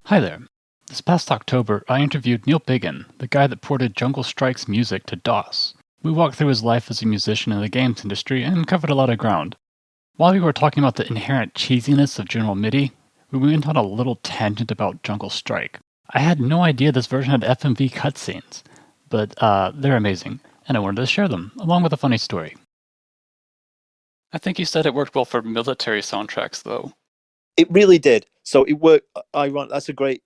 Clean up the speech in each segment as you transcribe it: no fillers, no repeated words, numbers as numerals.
Hi there. This past October, I interviewed Neil Biggin, the guy that ported Jungle Strike's music to DOS. We walked through his life as a musician in the games industry and covered a lot of ground. While we were talking about the inherent cheesiness of General MIDI, we went on a little tangent about Jungle Strike. I had no idea this version had FMV cutscenes, but they're amazing, and I wanted to share them, along with a funny story. I think you said it worked well for military soundtracks, though. It really did. So it worked. That's a great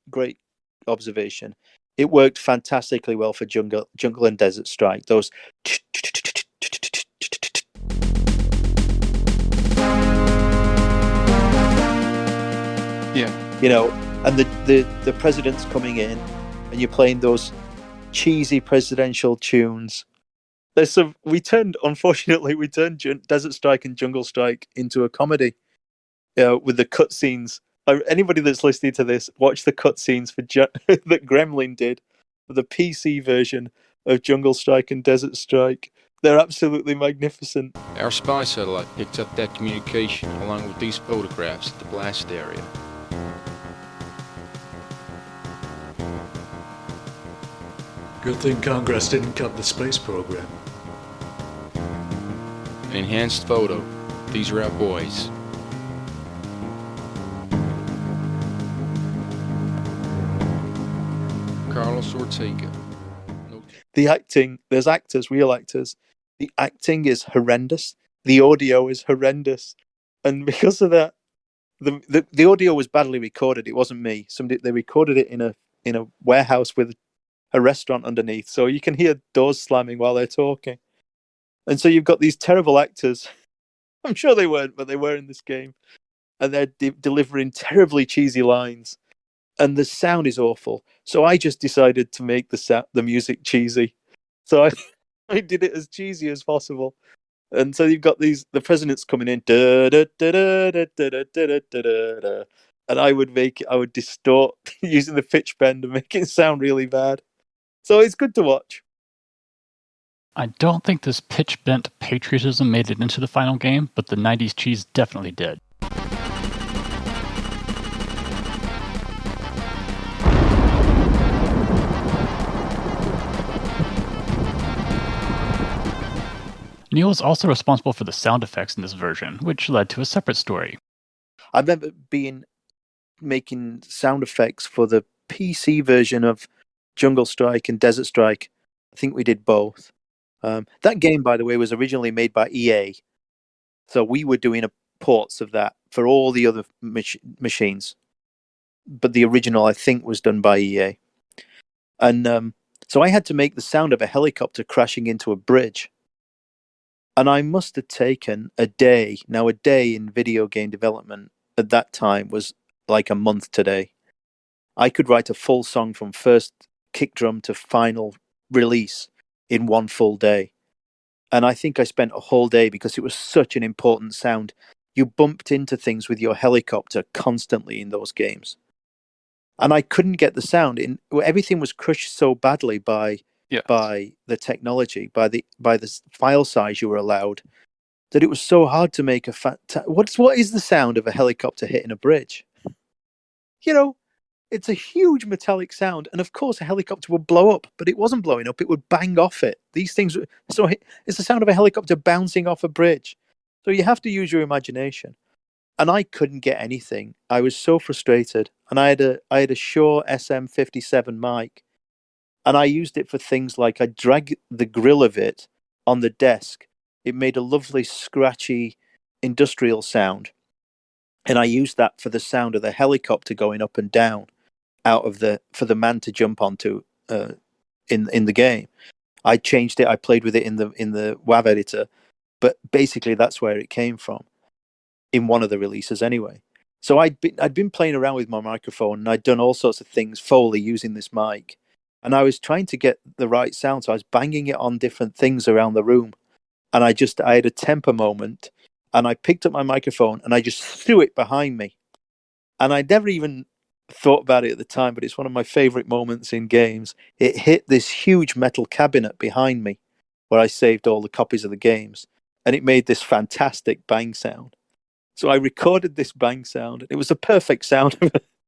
observation. It worked fantastically well for Jungle and Desert Strike. Those. Yeah. You know, and the president's coming in, and you're playing those cheesy presidential tunes. There's some. Unfortunately, we turned Desert Strike and Jungle Strike into a comedy. With the cutscenes. Anybody that's listening to this, watch the cutscenes that Gremlin did for the PC version of Jungle Strike and Desert Strike. They're absolutely magnificent. Our spy satellite picked up that communication along with these photographs at the blast area. Good thing Congress didn't cut the space program. An enhanced photo. These are our boys. Carlos Ortega. The acting, there's actors, real actors. The acting is horrendous. The audio is horrendous. And because of that, the audio was badly recorded. It wasn't me. They recorded it in a warehouse with a restaurant underneath. So you can hear doors slamming while they're talking. And so you've got these terrible actors. I'm sure they weren't, but they were in this game. And they're delivering terribly cheesy lines. And the sound is awful. So I just decided to make the music cheesy. So I did it as cheesy as possible. And so you've got the president's coming in, and I would distort using the pitch bend and make it sound really bad. So it's good to watch. I don't think this pitch bent patriotism made it into the final game, but the 90s cheese definitely did. Neil was also responsible for the sound effects in this version, which led to a separate story. I remember making sound effects for the PC version of Jungle Strike and Desert Strike. I think we did both. That game, by the way, was originally made by EA. So we were doing ports of that for all the other machines. But the original, I think, was done by EA. And so I had to make the sound of a helicopter crashing into a bridge. And I must have taken a day. Now, a day in video game development at that time was like a month today. I could write a full song from first kick drum to final release in one full day. And I think I spent a whole day because it was such an important sound. You bumped into things with your helicopter constantly in those games. And I couldn't get the sound in. Everything was crushed so badly by the technology, by the file size you were allowed, that it was so hard to make what is the sound of a helicopter hitting a bridge? It's a huge metallic sound, and of course a helicopter would blow up, but it wasn't blowing up, it would bang off it. It's the sound of a helicopter bouncing off a bridge. So you have to use your imagination. And I couldn't get anything. I was so frustrated. And I had a Shure SM57 mic. And I used it for things like I dragged the grill of it on the desk. It made a lovely, scratchy industrial sound. And I used that for the sound of the helicopter going up and down for the man to jump onto in the game. I changed it. I played with it in the WAV editor. But basically, that's where it came from in one of the releases anyway. So I'd been playing around with my microphone, and I'd done all sorts of things, Foley, using this mic. And I was trying to get the right sound, so I was banging it on different things around the room. And I had a temper moment, and I picked up my microphone, and I just threw it behind me. And I never even thought about it at the time, but it's one of my favorite moments in games. It hit this huge metal cabinet behind me, where I saved all the copies of the games. And it made this fantastic bang sound. So I recorded this bang sound. It was the perfect sound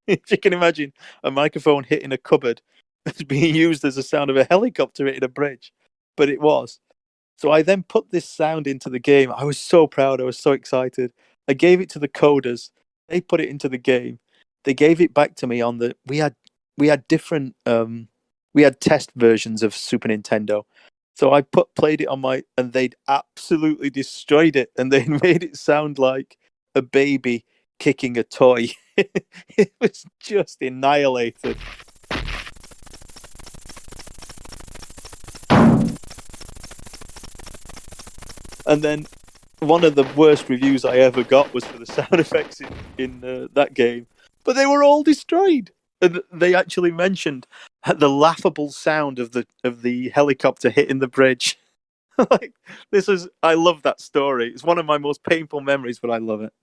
If you can imagine a microphone hitting a cupboard that's being used as a sound of a helicopter hitting a bridge, but it was. So I then put this sound into the game. I was so proud. I was so excited. I gave it to the coders. They put it into the game. They gave it back to me on the. We had different. We had test versions of Super Nintendo. So I played it on my, and they'd absolutely destroyed it, and they made it sound like a baby kicking a toy. It was just annihilated. And then one of the worst reviews I ever got was for the sound effects in that game, but they were all destroyed. And they actually mentioned the laughable sound of the helicopter hitting the bridge. Like, I love that story. It's one of my most painful memories, but I love it.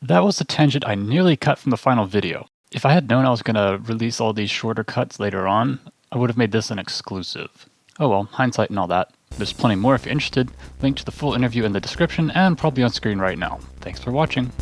That was the tangent I nearly cut from the final video. If I had known I was going to release all these shorter cuts later on, I would have made this an exclusive. Oh well, hindsight and all that. There's plenty more if you're interested. Link to the full interview in the description and probably on screen right now. Thanks for watching.